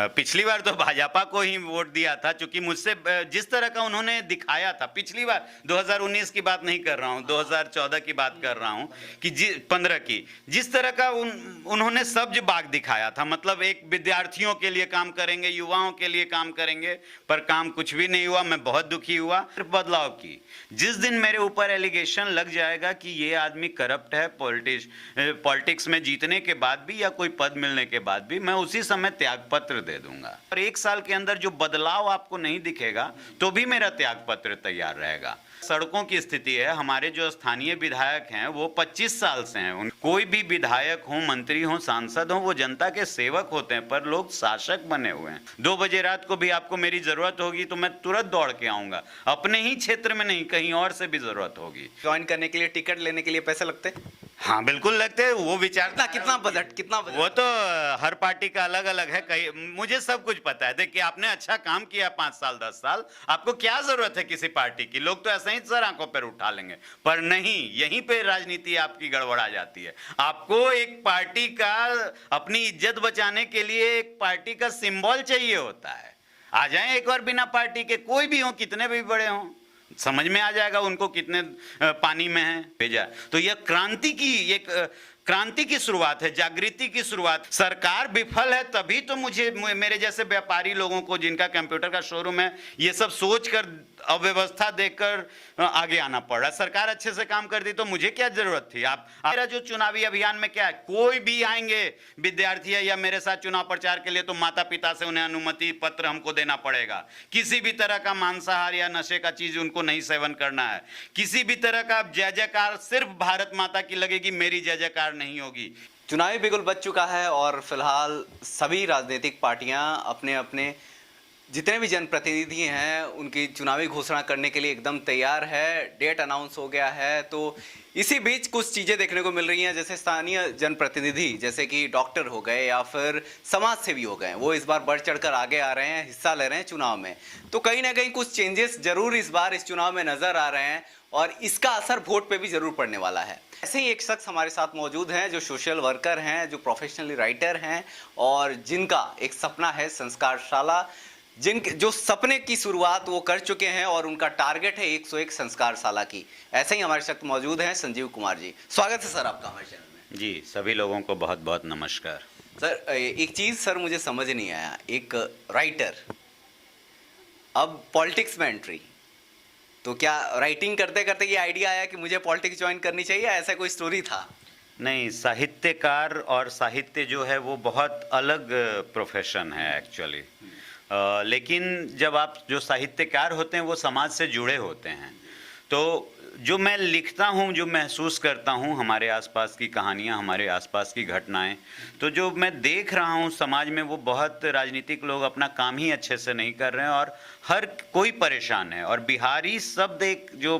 पिछली बार तो भाजपा को ही वोट दिया था, क्योंकि मुझसे जिस तरह का उन्होंने दिखाया था पिछली बार, 2019 की बात नहीं कर रहा हूँ, 2014 की बात कर रहा हूँ, कि 15 की, जिस तरह का उन्होंने सब्ज बाग दिखाया था, मतलब एक विद्यार्थियों के लिए काम करेंगे, युवाओं के लिए काम करेंगे, पर काम कुछ भी नहीं हुआ। मैं बहुत दुखी हुआ। बदलाव की जिस दिन मेरे ऊपर एलिगेशन लग जाएगा कि ये आदमी करप्ट है, पॉलिटिक्स में जीतने के बाद भी या कोई पद मिलने के बाद भी, मैं उसी समय त्यागपत्र दे दूंगा। और 1 साल के अंदर जो बदलाव आपको नहीं दिखेगा तो भी मेरा त्यागपत्र तैयार रहेगा। सड़कों की स्थिति है, हमारे जो स्थानीय विधायक हैं वो 25 साल से हैं। कोई भी विधायक हो, मंत्री हो, सांसद हो, वो जनता के सेवक होते हैं, पर लोग शासक बने हुए हैं। 2 बजे रात को भी आपको मेरी जरूरत होगी तो मैं तुरंत दौड़ के आऊंगा, अपने ही क्षेत्र में नहीं, कहीं और से भी जरूरत होगी। ज्वाइन करने के लिए, टिकट लेने के लिए पैसे लगते? हाँ बिल्कुल लगते हैं। वो विचारता कितना बजट वो तो हर पार्टी का अलग अलग है। कहीं मुझे सब कुछ पता है। देखिए, आपने अच्छा काम किया 5 साल 10 साल, आपको क्या जरूरत है किसी पार्टी की? लोग तो ऐसे ही सर आंखों पर उठा लेंगे, पर नहीं, यहीं पे राजनीति आपकी गड़बड़ा जाती है। आपको एक पार्टी का, अपनी इज्जत बचाने के लिए एक पार्टी का सिंबल चाहिए होता है। आ जाए एक बार बिना पार्टी के, कोई भी हो, कितने भी बड़े हों, समझ में आ जाएगा उनको कितने पानी में है भेजा। तो यह क्रांति की शुरुआत है, जागृति की शुरुआत। सरकार विफल है तभी तो मुझे, मेरे जैसे व्यापारी लोगों को जिनका कंप्यूटर का शोरूम है, ये सब सोचकर, अव्यवस्था देखकर आगे आना पड़ रहा है। सरकार अच्छे से काम कर दी तो मुझे क्या जरूरत थी? मेरा जो चुनावी अभियान में क्या है, कोई भी आएंगे विद्यार्थी है या मेरे साथ चुनाव प्रचार के लिए तो माता पिता से उन्हें अनुमति पत्र हमको देना पड़ेगा। किसी भी तरह का मांसाहार या नशे का चीज उनको नहीं सेवन करना है। किसी भी तरह का जय जयकार सिर्फ भारत माता की लगेगी, मेरी जय जयकार नहीं होगी। चुनावी बिगुल बज चुका है और फिलहाल सभी राजनीतिक पार्टियां अपने अपने जितने भी जनप्रतिनिधि हैं उनकी चुनावी घोषणा करने के लिए एकदम तैयार है। डेट अनाउंस हो गया है। तो इसी बीच कुछ चीज़ें देखने को मिल रही हैं, जैसे स्थानीय जनप्रतिनिधि, जैसे कि डॉक्टर हो गए या फिर समाज सेवी हो गए, वो इस बार बढ़ चढ़कर आगे आ रहे हैं, हिस्सा ले रहे हैं चुनाव में। तो कहीं ना कहीं कुछ चेंजेस जरूर इस बार इस चुनाव में नजर आ रहे हैं और इसका असर वोट पे भी जरूर पड़ने वाला है। ऐसे ही एक शख्स हमारे साथ मौजूद हैं जो सोशल वर्कर हैं, जो प्रोफेशनली राइटर हैं और जिनका एक सपना है संस्कारशाला, जो सपने की शुरुआत वो कर चुके हैं और उनका टारगेट है 101 संस्कारशाला की। ऐसे ही हमारे साथ मौजूद हैं संजीव कुमार जी। स्वागत है सर आपका हमारे चैनल में। जी, सभी लोगों को बहुत बहुत नमस्कार। सर, एक चीज़ सर मुझे समझ नहीं आया, एक राइटर अब पॉलिटिक्स में एंट्री, तो क्या राइटिंग करते करते ये आइडिया आया कि मुझे पॉलिटिक्स ज्वाइन करनी चाहिए, ऐसा कोई स्टोरी था? नहीं, साहित्यकार और साहित्य जो है वो बहुत अलग प्रोफेशन है एक्चुअली। लेकिन जब आप जो साहित्यकार होते हैं वो समाज से जुड़े होते हैं, तो जो मैं लिखता हूँ, जो महसूस करता हूँ, हमारे आसपास की कहानियाँ, हमारे आसपास की घटनाएं, तो जो मैं देख रहा हूँ समाज में, वो बहुत राजनीतिक लोग अपना काम ही अच्छे से नहीं कर रहे हैं और हर कोई परेशान है। और बिहारी शब्द एक जो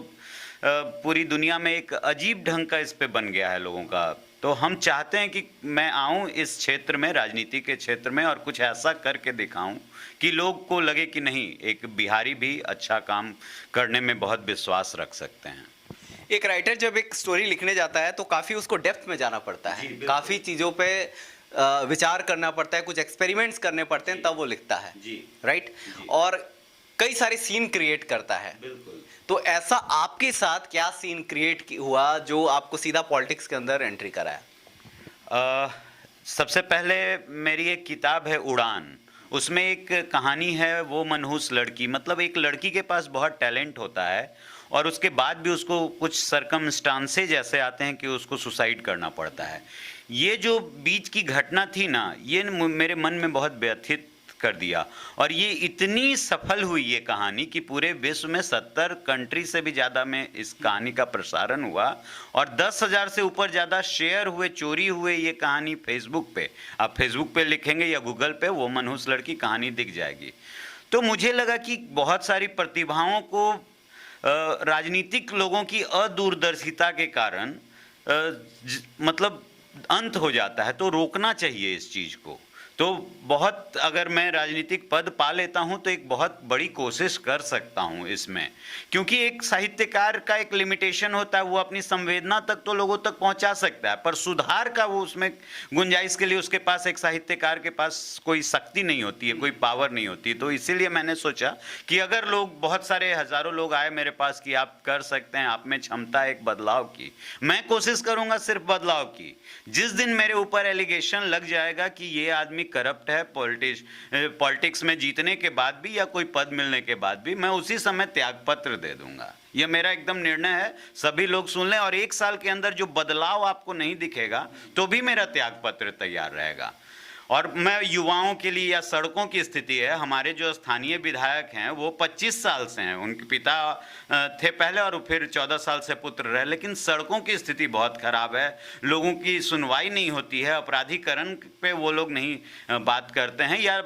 पूरी दुनिया में एक अजीब ढंग का इस पे बन गया है लोगों का। तो हम चाहते हैं कि मैं आऊं इस क्षेत्र में, राजनीति के क्षेत्र में, और कुछ ऐसा करके दिखाऊं कि लोग को लगे कि नहीं, एक बिहारी भी अच्छा काम करने में बहुत विश्वास रख सकते हैं। एक राइटर जब एक स्टोरी लिखने जाता है तो काफ़ी उसको डेप्थ में जाना पड़ता है, काफ़ी चीज़ों पे विचार करना पड़ता है, कुछ एक्सपेरिमेंट्स करने पड़ते हैं, तब वो लिखता है। जी, राइट। और कई सारे सीन क्रिएट करता है। बिल्कुल। तो ऐसा आपके साथ क्या सीन क्रिएट हुआ जो आपको सीधा पॉलिटिक्स के अंदर एंट्री कराया? सबसे पहले मेरी एक किताब है उड़ान, उसमें एक कहानी है, वो मनहूस लड़की, मतलब एक लड़की के पास बहुत टैलेंट होता है और उसके बाद भी उसको कुछ सरकमस्टांसेज ऐसे आते हैं कि उसको सुसाइड करना पड़ता है। ये जो बीच की घटना थी ना, ये मेरे मन में बहुत व्यथित कर दिया और ये इतनी सफल हुई ये कहानी कि पूरे विश्व में 70 कंट्री से भी ज़्यादा में इस कहानी का प्रसारण हुआ और 10,000 से ऊपर ज़्यादा शेयर हुए, चोरी हुए। ये कहानी फेसबुक पे, आप फेसबुक पे लिखेंगे या गूगल पे, वो मनहूस लड़की कहानी दिख जाएगी। तो मुझे लगा कि बहुत सारी प्रतिभाओं को राजनीतिक लोगों की अदूरदर्शिता के कारण मतलब अंत हो जाता है, तो रोकना चाहिए इस चीज़ को। तो बहुत, अगर मैं राजनीतिक पद पा लेता हूं तो एक बहुत बड़ी कोशिश कर सकता हूं इसमें, क्योंकि एक साहित्यकार का एक लिमिटेशन होता है, वो अपनी संवेदना तक तो लोगों तक पहुंचा सकता है, पर सुधार का वो उसमें गुंजाइश के लिए उसके पास, एक साहित्यकार के पास कोई शक्ति नहीं होती है, कोई पावर नहीं होती है। तो इसीलिए मैंने सोचा कि अगर लोग, बहुत सारे हजारों लोग आए मेरे पास कि आप कर सकते हैं, आप में क्षमता है एक बदलाव की, मैं कोशिश करूंगा सिर्फ बदलाव की। जिस दिन मेरे ऊपर एलिगेशन लग जाएगा कि ये आदमी करप्ट है, पॉलिटिक्स में जीतने के बाद भी या कोई पद मिलने के बाद भी, मैं उसी समय त्यागपत्र दे दूंगा। यह मेरा एकदम निर्णय है, सभी लोग सुन लें। और 1 साल के अंदर जो बदलाव आपको नहीं दिखेगा तो भी मेरा त्यागपत्र तैयार रहेगा। और मैं युवाओं के लिए, या सड़कों की स्थिति है, हमारे जो स्थानीय विधायक हैं वो 25 साल से हैं, उनके पिता थे पहले और फिर 14 साल से पुत्र रहे, लेकिन सड़कों की स्थिति बहुत खराब है, लोगों की सुनवाई नहीं होती है, अपराधीकरण पे वो लोग नहीं बात करते हैं, या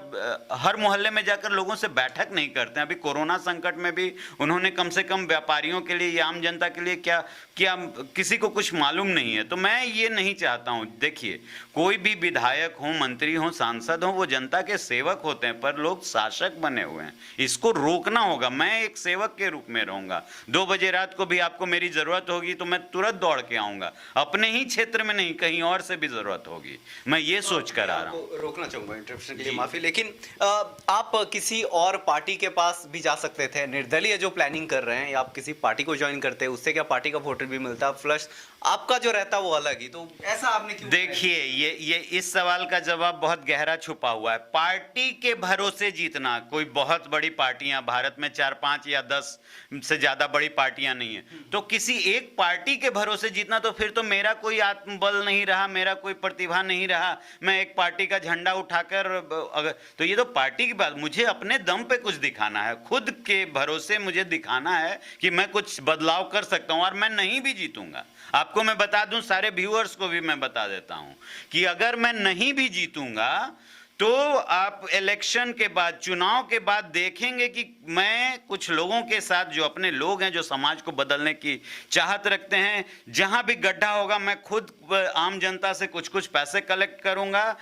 हर मोहल्ले में जाकर लोगों से बैठक नहीं करते हैं। अभी कोरोना संकट में भी उन्होंने कम से कम व्यापारियों के लिए या आम जनता के लिए क्या किया, किसी को कुछ मालूम नहीं है। तो मैं ये नहीं चाहता हूँ, देखिए कोई भी विधायक हो, मंत्री हो, सांसद हो, वो जनता के सेवक होते हैं, पर लोग शासक बने हुए हैं, इसको रोकना होगा। मैं एक सेवक के रूप में रहूंगा, 2 बजे रात को भी आपको मेरी जरूरत होगी तो मैं तुरंत दौड़ के आऊंगा, अपने ही क्षेत्र में नहीं, कहीं और से भी जरूरत होगी। मैं ये सोच कर आ रहा हूँ। रोकना चाहूंगा इंटरप्शन के लिए माफी, लेकिन आप किसी और पार्टी के पास भी जा सकते थे, निर्दलीय जो प्लानिंग कर रहे हैं, या आप किसी पार्टी को ज्वाइन करते हैं, उससे क्या पार्टी का वोटर भी मिलता, फ्लश आपका जो रहता वो अलग ही, तो ऐसा आपने क्यों? देखिए, ये इस सवाल का जवाब बहुत गहरा छुपा हुआ है। पार्टी के भरोसे जीतना, कोई बहुत बड़ी पार्टियां भारत में 4, 5 या 10 से ज्यादा बड़ी पार्टियां नहीं है, तो किसी एक पार्टी के भरोसे जीतना, तो फिर तो मेरा कोई आत्मबल नहीं रहा, मेरा कोई प्रतिभा नहीं रहा, मैं एक पार्टी का झंडा उठाकर, अगर तो ये तो पार्टी की बात, मुझे अपने दम पे कुछ दिखाना है, खुद के भरोसे मुझे दिखाना है कि मैं कुछ बदलाव कर सकता हूं, और मैं नहीं भी जीतूंगा। आपको मैं बता दूं, सारे व्यूअर्स को भी मैं बता देता हूं कि अगर मैं नहीं भी जीतूंगा तो आप इलेक्शन के बाद, चुनाव के बाद देखेंगे कि मैं कुछ लोगों के साथ, जो अपने लोग हैं, जो समाज को बदलने की चाहत रखते हैं, जहां भी गड्ढा होगा मैं खुद आम जनता से कुछ कुछ पैसे कलेक्ट करूंगा,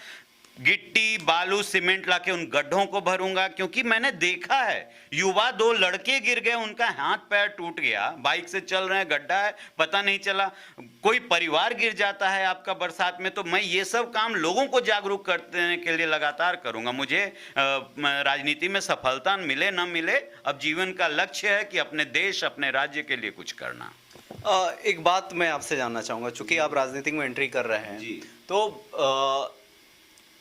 गिट्टी, बालू, सीमेंट लाके उन गड्ढों को भरूंगा। क्योंकि मैंने देखा है, युवा 2 लड़के गिर गए, उनका हाथ पैर टूट गया, बाइक से चल रहे हैं, गड्ढा है, पता नहीं चला, कोई परिवार गिर जाता है आपका बरसात में। तो मैं ये सब काम लोगों को जागरूक करने के लिए लगातार करूंगा। मुझे राजनीति में सफलता मिले ना मिले, अब जीवन का लक्ष्य है कि अपने देश, अपने राज्य के लिए कुछ करना। एक बात मैं आपसे जानना चाहूंगा, चूंकि आप राजनीति में एंट्री कर रहे हैं जी। तो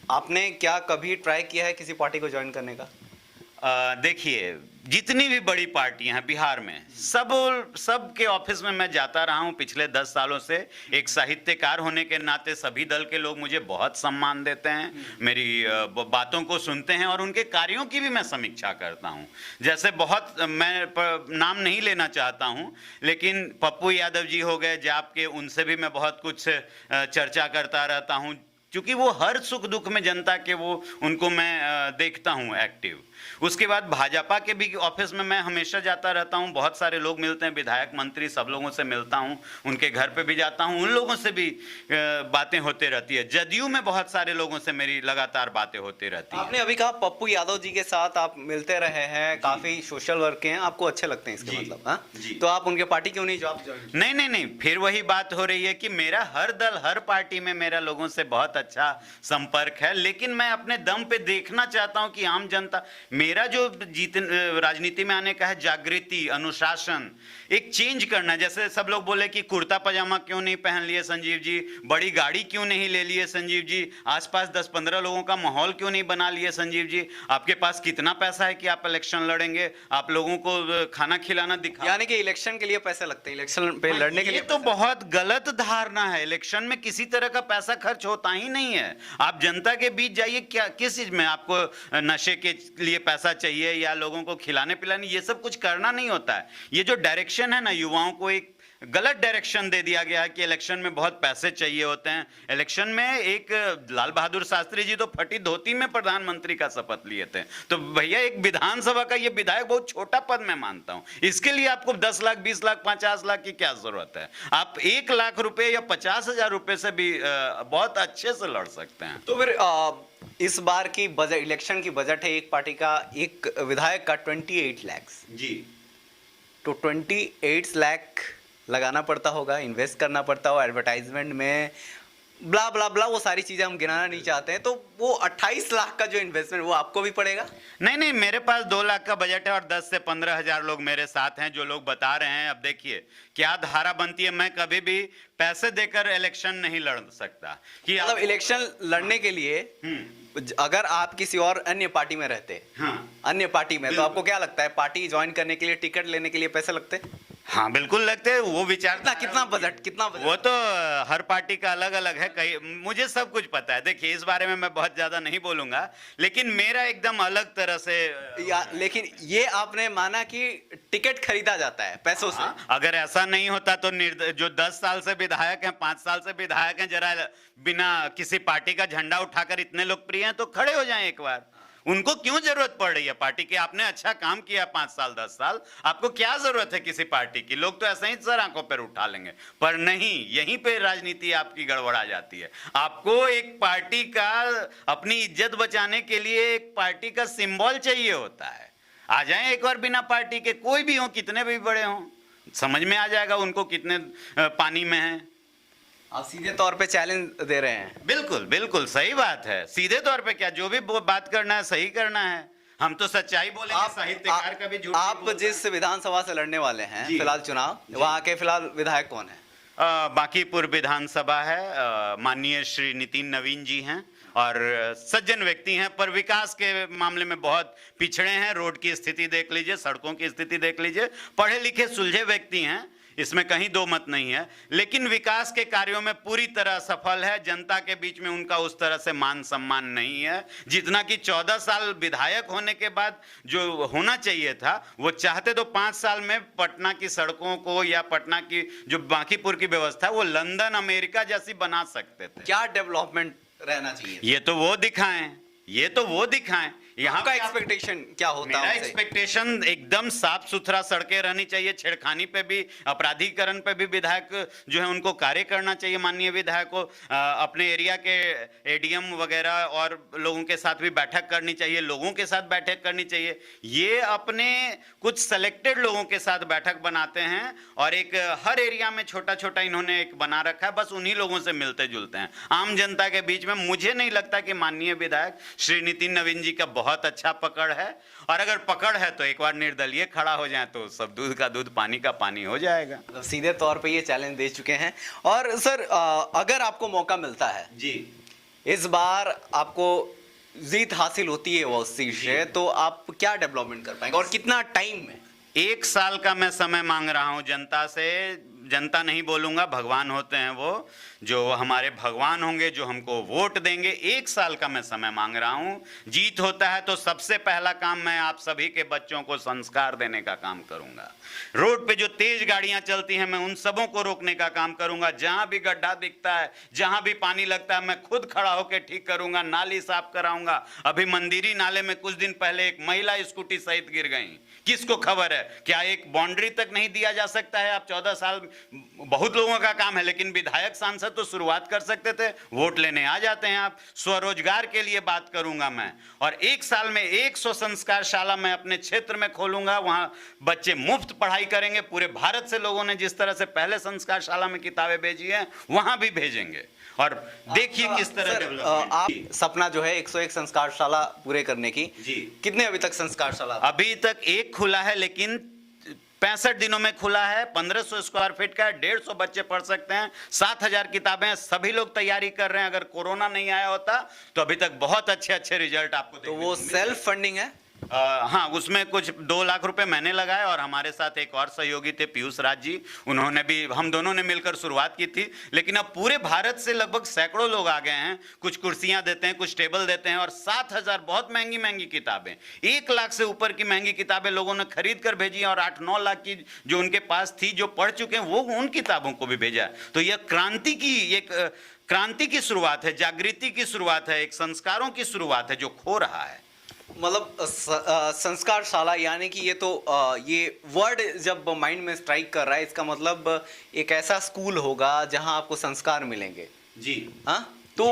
आपने क्या कभी ट्राई किया है किसी पार्टी को ज्वाइन करने का? देखिए, जितनी भी बड़ी पार्टियां हैं बिहार में, सब के ऑफिस में मैं जाता रहा हूं पिछले 10 सालों से। एक साहित्यकार होने के नाते सभी दल के लोग मुझे बहुत सम्मान देते हैं, मेरी बातों को सुनते हैं और उनके कार्यों की भी मैं समीक्षा करता हूं। जैसे बहुत, मैं नाम नहीं लेना चाहता हूं, लेकिन पप्पू यादव जी हो गए जाप के, उनसे भी मैं बहुत कुछ चर्चा करता रहता हूं, क्योंकि वो हर सुख दुख में जनता के, वो उनको मैं देखता हूं एक्टिव। उसके बाद भाजपा के भी ऑफिस में मैं हमेशा जाता रहता हूं, बहुत सारे लोग मिलते हैं, विधायक, मंत्री, सब लोगों से मिलता हूं, उनके घर पे भी जाता हूं, उन लोगों से भी बातें होते रहती है। जदयू में बहुत सारे लोगों से मेरी लगातार बातें होती रहती है। आपने अभी कहा पप्पू यादव जी के साथ आप मिलते रहे हैं, काफी सोशल वर्क के हैं, आपको अच्छे लगते हैं इसके मतलब, हाँ? तो आप उनके पार्टी क्यों नहीं जॉब ज्वाइन? नहीं, फिर वही बात हो रही है कि मेरा हर दल, हर पार्टी में मेरा लोगों से बहुत अच्छा संपर्क है, लेकिन मैं अपने दम पे देखना चाहता हूं कि आम जनता, मेरा जो राजनीति में आने का है, जागृति, अनुशासन, एक चेंज करना। जैसे सब लोग बोले कि कुर्ता पजामा क्यों नहीं पहन लिए संजीव जी, बड़ी गाड़ी क्यों नहीं ले लिए संजीव जी, आसपास 10-15 लोगों का माहौल क्यों नहीं बना लिए संजीव जी, आपके पास कितना पैसा है कि आप इलेक्शन लड़ेंगे, आप लोगों को खाना खिलाना दिखा, यानी कि इलेक्शन के लिए पैसे लगते हैं, इलेक्शन पे लड़ने के लिए? ये तो बहुत गलत धारणा है। इलेक्शन में किसी तरह का पैसा खर्च होता ही नहीं है। आप जनता के बीच जाइए, क्या किस चीज में आपको नशे के लिए पैसा चाहिए या लोगों को खिलाने पिलाने, ये सब कुछ करना नहीं होता है। ये जो डायरेक्शन है ना, युवाओं को एक गलत डायरेक्शन दे दिया गया है कि इलेक्शन में बहुत पैसे चाहिए होते हैं। इलेक्शन में एक लाल बहादुर शास्त्री जी तो फटी धोती में प्रधानमंत्री का शपथ लिए थे। तो भैया, एक विधानसभा का ये विधायक बहुत छोटा पद मैं मानता हूं, इसके लिए आपको 10 लाख, 20 लाख, 50 लाख की क्या जरूरत है? आप 1 लाख रुपए या 50,000 रुपए से भी बहुत अच्छे से लड़ सकते हैं। तो फिर इस बार की बजट, इलेक्शन की बजट है एक पार्टी का, एक विधायक का 28 लाख। जी। तो 28 लाख लगाना पड़ता होगा, इन्वेस्ट करना पड़ता होगा एडवर्टाइजमेंट में, ब्ला ब्ला ब्ला, वो सारी चीज़ें हम गिनाना नहीं चाहते हैं। तो वो 28 लाख का जो इन्वेस्टमेंट वो आपको भी पड़ेगा? नहीं नहीं, मेरे पास 2 लाख का बजट है और 10 से 15 हजार लोग मेरे साथ हैं जो लोग बता रहे हैं। अब देखिए क्या धारा बनती है। मैं कभी भी पैसे देकर इलेक्शन नहीं लड़ सकता कि मतलब इलेक्शन लड़ने के लिए अगर आप किसी और अन्य पार्टी में रहते, हाँ, अन्य पार्टी में, तो आपको क्या लगता है पार्टी ज्वाइन करने के लिए, टिकट लेने के लिए पैसे लगते? हाँ बिल्कुल लगते हैं। वो विचार कितना बजट वो तो हर पार्टी का अलग अलग है। कई मुझे सब कुछ पता है। देखिए इस बारे में मैं बहुत ज्यादा नहीं बोलूंगा, लेकिन मेरा एकदम अलग तरह से लेकिन ये आपने माना कि टिकट खरीदा जाता है पैसों से। अगर ऐसा नहीं होता तो जो 10 साल से विधायक हैं, 5 साल से विधायक हैं, जरा बिना किसी पार्टी का झंडा उठाकर इतने लोकप्रिय हैं तो खड़े हो जाएं एक बार। उनको क्यों जरूरत पड़ रही है पार्टी की? आपने अच्छा काम किया 5 साल 10 साल, आपको क्या जरूरत है किसी पार्टी की? लोग तो ऐसे ही सर आंखों पर उठा लेंगे, पर नहीं, यहीं पे राजनीति आपकी गड़बड़ा जाती है। आपको एक पार्टी का अपनी इज्जत बचाने के लिए एक पार्टी का सिंबल चाहिए होता है। आ जाएं एक बार बिना पार्टी के, कोई भी हो, कितने भी बड़े हों, समझ में आ जाएगा उनको कितने पानी में है। आप सीधे तौर पे चैलेंज दे रहे हैं? बिल्कुल बिल्कुल सही बात है। सीधे तौर पे क्या, जो भी बात करना है सही करना है। हम तो सच्चाई बोलेंगे, साहित्यकार का भी झूठ। आप जिस विधानसभा से लड़ने वाले हैं फिलहाल चुनाव, वहाँ के फिलहाल विधायक कौन है? बांकीपुर विधानसभा है, माननीय श्री नितिन नवीन जी हैं और सज्जन व्यक्ति हैं, पर विकास के मामले में बहुत पिछड़े हैं। रोड की स्थिति देख लीजिए, सड़कों की स्थिति देख लीजिए। पढ़े लिखे सुलझे व्यक्ति हैं, इसमें कहीं दो मत नहीं है, लेकिन विकास के कार्यों में पूरी तरह सफल है। जनता के बीच में उनका उस तरह से मान सम्मान नहीं है जितना कि 14 साल विधायक होने के बाद जो होना चाहिए था। वो चाहते तो 5 साल में पटना की सड़कों को या पटना की जो बांकीपुर की व्यवस्था वो लंदन अमेरिका जैसी बना सकते थे। क्या डेवलपमेंट रहना चाहिए? ये तो वो दिखाएं, ये तो वो दिखाएं। यहाँ का एक्सपेक्टेशन क्या होता है? मेरा एक्सपेक्टेशन एकदम साफ सुथरा सड़कें रहनी चाहिए। छेड़खानी पे भी, अपराधीकरण पे भी विधायक जो है उनको कार्य करना चाहिए। माननीय विधायक को अपने एरिया के एडीएम वगैरह और लोगों के साथ भी बैठक करनी चाहिए, लोगों के साथ बैठक करनी चाहिए। ये अपने कुछ सेलेक्टेड लोगों के साथ बैठक बनाते हैं और एक हर एरिया में छोटा छोटा इन्होंने एक बना रखा है, बस उन्हीं लोगों से मिलते जुलते हैं। आम जनता के बीच में मुझे नहीं लगता कि माननीय विधायक श्री नितिन नवीन जी का बहुत अच्छा पकड़ है, और अगर पकड़ है तो एक बार निर्दलीय खड़ा हो जाए तो सब दूध का दूध पानी का पानी हो जाएगा। मतलब सीधे तौर पे ये चैलेंज दे चुके हैं। और सर अगर आपको मौका मिलता है जी, इस बार आपको जीत हासिल होती है वो सीट से, तो आप क्या डेवलपमेंट कर पाएंगे और कितना टाइम में? 1 साल का मैं समय मांग रहा हूं जनता से। जनता नहीं बोलूंगा, भगवान होते हैं वो, जो हमारे भगवान होंगे, जो हमको वोट देंगे। 1 साल का मैं समय मांग रहा हूं। जीत होता है तो सबसे पहला काम मैं आप सभी के बच्चों को संस्कार देने का काम करूंगा। रोड पे जो तेज गाड़ियां चलती हैं मैं उन सबों को रोकने का काम करूंगा। जहां भी गड्ढा दिखता है, जहां भी पानी लगता है, मैं खुद खड़ा होकर ठीक करूंगा, नाली साफ कराऊंगा। अभी मंदिरी नाले में कुछ दिन पहले एक महिला स्कूटी सहित गिर गई। किसको खबर है? क्या एक बाउंड्री तक नहीं दिया जा सकता है? आप 14 साल बहुत लोगों का काम है, लेकिन विधायक सांसद तो शुरुआत कर सकते थे। वोट लेने आ जाते हैं आप। स्वरोजगार के लिए बात करूंगा मैं, और 1 साल में 100 संस्कार शाला मैं अपने क्षेत्र में खोलूंगा। वहां बच्चे मुफ्त पढ़ाई करेंगे। पूरे भारत से लोगों ने जिस तरह से पहले संस्कार शाला में किताबें भेजी हैं वहां भी भेजेंगे, और देखिए किस तरह डेवलपमेंट। आप सपना जो है 101 संस्कार शाला पूरे करने की, जी, कितने अभी तक संस्कार शाला? अभी तक एक खुला है, लेकिन 65 दिनों में खुला है। 1500 स्क्वायर फीट का है, 150 बच्चे पढ़ सकते हैं, 7000 किताबें। सभी लोग तैयारी कर रहे हैं। अगर कोरोना नहीं आया होता तो अभी तक बहुत अच्छे रिजल्ट आपको तो वो सेल्फ फंडिंग है? हाँ, उसमें कुछ 2 लाख रुपए मैंने लगाए और हमारे साथ एक और सहयोगी थे पीयूष राज जी, उन्होंने भी, हम दोनों ने मिलकर शुरुआत की थी। लेकिन अब पूरे भारत से लगभग सैकड़ों लोग आ गए हैं। कुछ कुर्सियां देते हैं, कुछ टेबल देते हैं, और 7000 बहुत महंगी महंगी किताबें, 1 लाख से ऊपर की महंगी किताबें लोगों ने खरीद कर भेजी, और 8-9 लाख की जो उनके पास थी, जो पढ़ चुके हैं, वो उन किताबों को भी भेजा। तो यह क्रांति की शुरुआत है, जागृति की शुरुआत है, एक संस्कारों की शुरुआत है जो खो रहा है। मतलब संस्कार शाला, यानी कि ये तो ये वर्ड जब माइंड में स्ट्राइक कर रहा है, इसका मतलब एक ऐसा स्कूल होगा जहां आपको संस्कार मिलेंगे। जी हाँ, तो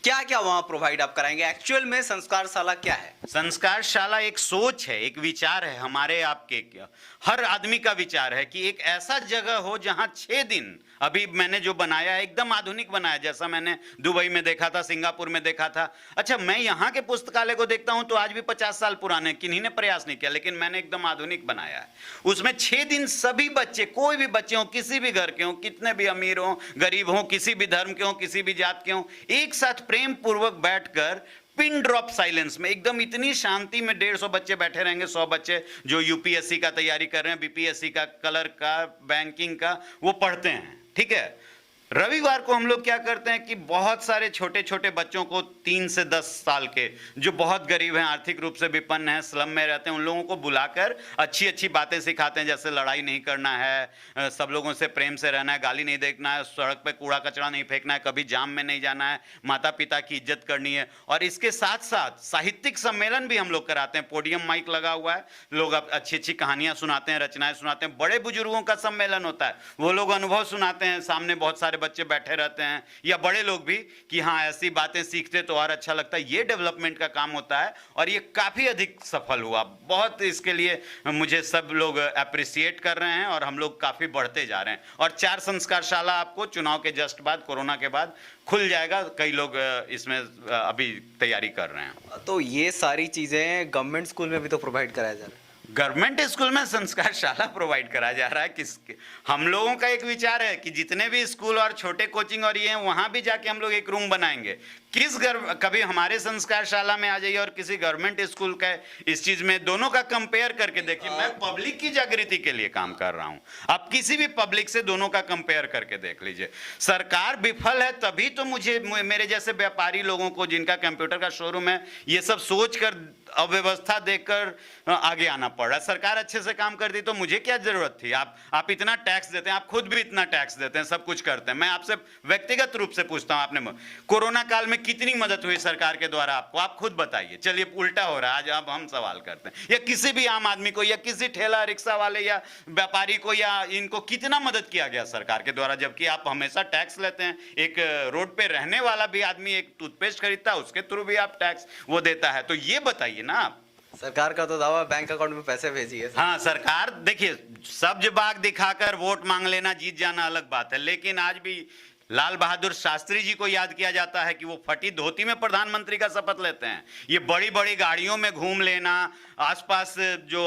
क्या क्या वहाँ प्रोवाइड आप कराएंगे? एक्चुअल में संस्कारशाला क्या है? संस्कारशाला एक सोच है, एक विचार है हमारे आपके, क्या हर आदमी का विचार है कि एक ऐसा जगह हो जहां 6 दिन, अभी मैंने जो बनाया है एकदम आधुनिक बनाया, जैसा मैंने दुबई में देखा था, सिंगापुर में देखा था। अच्छा, मैं यहाँ के पुस्तकालय को देखता हूँ तो आज भी 50 साल पुराने, किन्हीं ने प्रयास नहीं किया, लेकिन मैंने एकदम आधुनिक बनाया है। उसमें 6 दिन सभी बच्चे, कोई भी बच्चे हो, किसी भी घर के हो, कितने भी अमीर हो, गरीब हो, किसी भी धर्म के हो, किसी भी जात के हो, एक साथ प्रेम पूर्वक बैठकर पिन ड्रॉप साइलेंस में, एकदम इतनी शांति में 150 बच्चे बैठे रहेंगे, 100 बच्चे जो यूपीएससी का तैयारी कर रहे हैं, बीपीएससी का, क्लर्क का, बैंकिंग का, वो पढ़ते हैं। ठीक है, रविवार को हम लोग क्या करते हैं कि बहुत सारे छोटे छोटे बच्चों को 3 से 10 साल के, जो बहुत गरीब हैं, आर्थिक रूप से विपन्न हैं, स्लम में रहते हैं, उन लोगों को बुलाकर अच्छी अच्छी बातें सिखाते हैं, जैसे लड़ाई नहीं करना है, सब लोगों से प्रेम से रहना है, गाली नहीं देखना है, सड़क पे कूड़ा कचरा नहीं फेंकना है, कभी जाम में नहीं जाना है, माता पिता की इज्जत करनी है। और इसके साथ साथ साहित्यिक सम्मेलन भी हम लोग कराते हैं, पोडियम माइक लगा हुआ है, लोग अच्छी अच्छी कहानियां सुनाते हैं, रचनाएं सुनाते हैं। बड़े बुजुर्गों का सम्मेलन होता है, वो लोग अनुभव सुनाते हैं, सामने बहुत सारे बच्चे बैठे रहते हैं, या बड़े लोग भी, कि हाँ ऐसी बातें सीखते तो और अच्छा लगता है। ये डेवलपमेंट का काम होता है और ये काफी अधिक सफल हुआ। बहुत इसके लिए मुझे सब लोग अप्रिशिएट कर रहे हैं और हम लोग काफी बढ़ते जा रहे हैं। और 4 संस्कारशाला आपको चुनाव के जस्ट बाद, कोरोना के बाद खुल जाएगा। कई लोग इसमें अभी तैयारी कर रहे हैं। तो ये सारी चीजें गवर्नमेंट स्कूल में भी तो प्रोवाइड कराया जा रहा है। गवर्नमेंट स्कूल में संस्कारशाला प्रोवाइड कराया जा रहा है। किसके, हम लोगों का एक विचार है कि जितने भी स्कूल और छोटे कोचिंग और ये हैं, वहां भी जाके हम लोग एक रूम बनाएंगे। कभी हमारे संस्कारशाला में आ जाइए और किसी गवर्नमेंट स्कूल का, इस चीज में दोनों का कंपेयर करके देखिए। मैं पब्लिक की जागृति के लिए काम कर रहा हूं, आप किसी भी पब्लिक से दोनों का कंपेयर करके देख लीजिए। सरकार विफल है तभी तो मुझे, मेरे जैसे व्यापारी लोगों को जिनका कंप्यूटर का शोरूम है, ये सब सोच कर, अव्यवस्था देखकर आगे आना पड़ रहा है। सरकार अच्छे से काम करती तो मुझे क्या जरूरत थी। आप इतना टैक्स देते हैं, आप खुद भी इतना टैक्स देते हैं, सब कुछ करते हैं। मैं आपसे व्यक्तिगत रूप से पूछता हूं, आपने कोरोना काल में कितनी मदद हुई सरकार के द्वारा आपको, आप खुद बताइए। चलिए उल्टा हो रहा है आज, अब हम सवाल करते हैं। या किसी भी आम आदमी को, या किसी ठेला रिक्शा वाले या व्यापारी को, या इनको कितना मदद किया गया सरकार के द्वारा, जबकि आप हमेशा टैक्स लेते हैं। एक रोड पे रहने वाला भी आदमी एक टूथपेस्ट खरीदता है, उसके थ्रू भी आप टैक्स वो देता है। तो ये बताइए ना आप। सरकार का तो दावा बैंक अकाउंट में पैसे भेजिए। हाँ, सरकार देखिए, सब्ज बाग दिखाकर वोट मांग लेना, जीत जाना अलग बात है, लेकिन आज भी लाल बहादुर शास्त्री जी को याद किया जाता है कि वो फटी धोती में प्रधानमंत्री का शपथ लेते हैं। ये बड़ी बड़ी गाड़ियों में घूम लेना, आसपास जो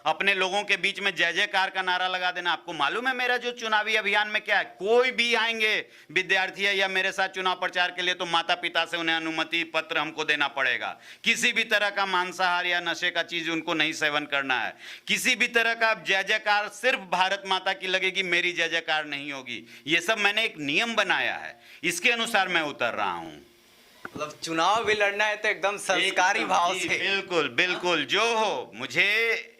अपने लोगों के बीच में जय जयकार का नारा लगा देना। आपको मालूम है मेरा जो चुनावी अभियान में क्या है, कोई भी आएंगे विद्यार्थी है या मेरे साथ चुनाव प्रचार के लिए, तो माता पिता से उन्हें अनुमति पत्र हमको देना पड़ेगा। किसी भी तरह का मांसाहार या नशे का चीज उनको नहीं सेवन करना है। किसी भी तरह का जय जयकार सिर्फ भारत माता की लगेगी, मेरी जय जयकार नहीं होगी। ये सब मैंने एक नियम बनाया है, इसके अनुसार मैं उतर रहा हूं। मतलब चुनाव भी लड़ना है तो एकदम संस्कारी भाव से। बिल्कुल बिल्कुल, जो हो, मुझे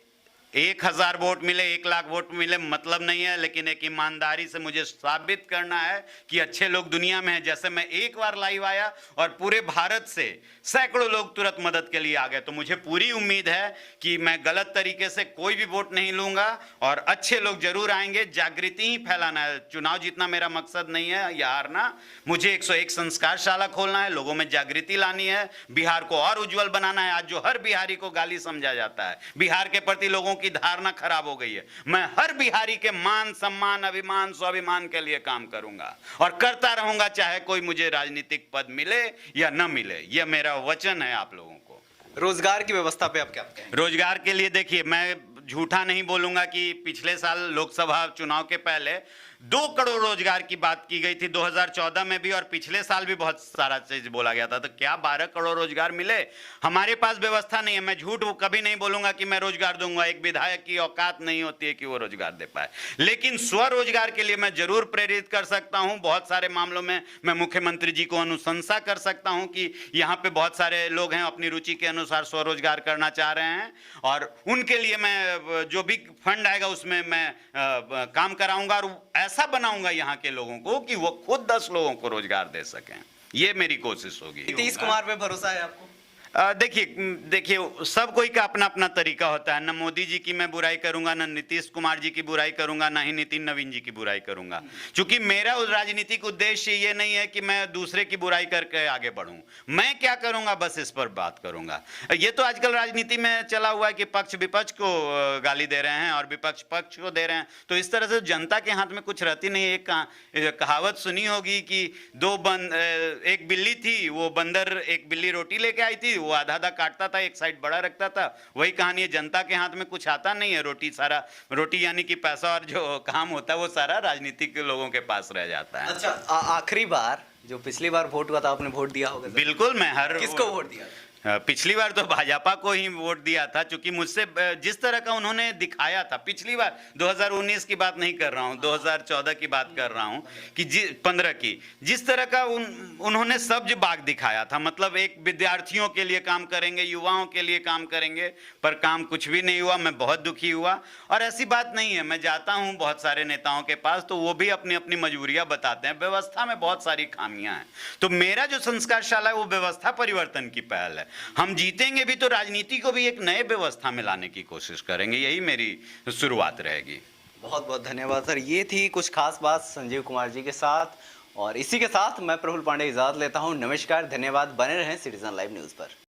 1000 वोट मिले, 1 लाख वोट मिले, मतलब नहीं है, लेकिन एक ईमानदारी से मुझे साबित करना है कि अच्छे लोग दुनिया में हैं। जैसे मैं एक बार लाइव आया और पूरे भारत से सैकड़ों लोग तुरंत मदद के लिए आ गए, तो मुझे पूरी उम्मीद है कि मैं गलत तरीके से कोई भी वोट नहीं लूंगा और अच्छे लोग जरूर आएंगे। जागृति ही फैलाना है, चुनाव जीतना मेरा मकसद नहीं है या हारना। मुझे 101 संस्कारशाला खोलना है, लोगों में जागृति लानी है, बिहार को और उज्जवल बनाना है। आज जो हर बिहारी को गाली समझा जाता है, बिहार के प्रति लोगों की धारणा खराब हो गई है। मैं हर बिहारी के मान, सम्मान, अभिमान, स्वाभिमान के लिए काम करूंगा और करता रहूंगा, चाहे कोई मुझे राजनीतिक पद मिले या न मिले। यह मेरा वचन है आप लोगों को। रोजगार की व्यवस्था पे आप क्या कहेंगे? रोजगार के लिए देखिए, मैं झूठा नहीं बोलूंगा कि पिछले साल लोकसभा चुनाव के पहले 2 करोड़ रोजगार की बात की गई थी, 2014 में भी, और पिछले साल भी बहुत सारा चीज बोला गया था। तो क्या 12 करोड़ रोजगार मिले? हमारे पास व्यवस्था नहीं है। मैं झूठ कभी नहीं बोलूंगा कि मैं रोजगार दूंगा। एक विधायक की औकात नहीं होती है कि वो रोजगार दे पाए, लेकिन स्वरोजगार के लिए मैं जरूर प्रेरित कर सकता हूं। बहुत सारे मामलों में मैं मुख्यमंत्री जी को अनुशंसा कर सकता हूं कि यहाँ पे बहुत सारे लोग हैं अपनी रुचि के अनुसार स्वरोजगार करना चाह रहे हैं, और उनके लिए मैं जो भी फंड आएगा उसमें मैं काम कराऊंगा और ऐसा बनाऊंगा यहाँ के लोगों को कि वो खुद 10 लोगों को रोजगार दे सकें। ये मेरी कोशिश होगी। नीतीश कुमार पे भरोसा है आपको? देखिए सब कोई का अपना अपना तरीका होता है। न मोदी जी की मैं बुराई करूंगा, न नीतीश कुमार जी की बुराई करूंगा, ना ही नितिन नवीन जी की बुराई करूंगा, क्योंकि मेरा राजनीतिक उद्देश्य ये नहीं है कि मैं दूसरे की बुराई करके आगे बढ़ूं। मैं क्या करूंगा बस इस पर बात करूंगा। ये तो आजकल राजनीति में चला हुआ है कि पक्ष विपक्ष को गाली दे रहे हैं और विपक्ष पक्ष को दे रहे हैं, तो इस तरह से जनता के हाथ में कुछ रहती नहीं। एक कहावत सुनी होगी कि एक बिल्ली थी, वो बंदर एक बिल्ली रोटी लेके आई थी, वो आधा आधा काटता था, एक साइड बड़ा रखता था। वही कहानी है, जनता के हाथ में कुछ आता नहीं है। रोटी यानी कि पैसा और जो काम होता है वो सारा राजनीतिक लोगों के पास रह जाता है। अच्छा, आखिरी बार जो पिछली बार वोट हुआ था, आपने वोट दिया होगा? बिल्कुल, मैं किसको वोट दिया? पिछली बार तो भाजपा को ही वोट दिया था, क्योंकि मुझसे जिस तरह का उन्होंने दिखाया था पिछली बार, 2019 की बात नहीं कर रहा हूं, 2014 की बात कर रहा हूं, कि 15 की जिस तरह का उन्होंने सब्ज बाग दिखाया था, मतलब एक विद्यार्थियों के लिए काम करेंगे, युवाओं के लिए काम करेंगे, पर काम कुछ भी नहीं हुआ। मैं बहुत दुखी हुआ। और ऐसी बात नहीं है, मैं जाता हूं बहुत सारे नेताओं के पास, तो वो भी अपनी अपनी मजबूरियां बताते हैं। व्यवस्था में बहुत सारी खामियां हैं, तो मेरा जो संस्कारशाला है वो व्यवस्था परिवर्तन की पहल है। हम जीतेंगे भी तो राजनीति को भी एक नए व्यवस्था में लाने की कोशिश करेंगे, यही मेरी शुरुआत रहेगी। बहुत बहुत धन्यवाद सर। ये थी कुछ खास बात संजीव कुमार जी के साथ, और इसी के साथ मैं प्रफुल्ल पांडे इजाजत लेता हूं। नमस्कार, धन्यवाद। बने रहें सिटीजन लाइव न्यूज़ पर।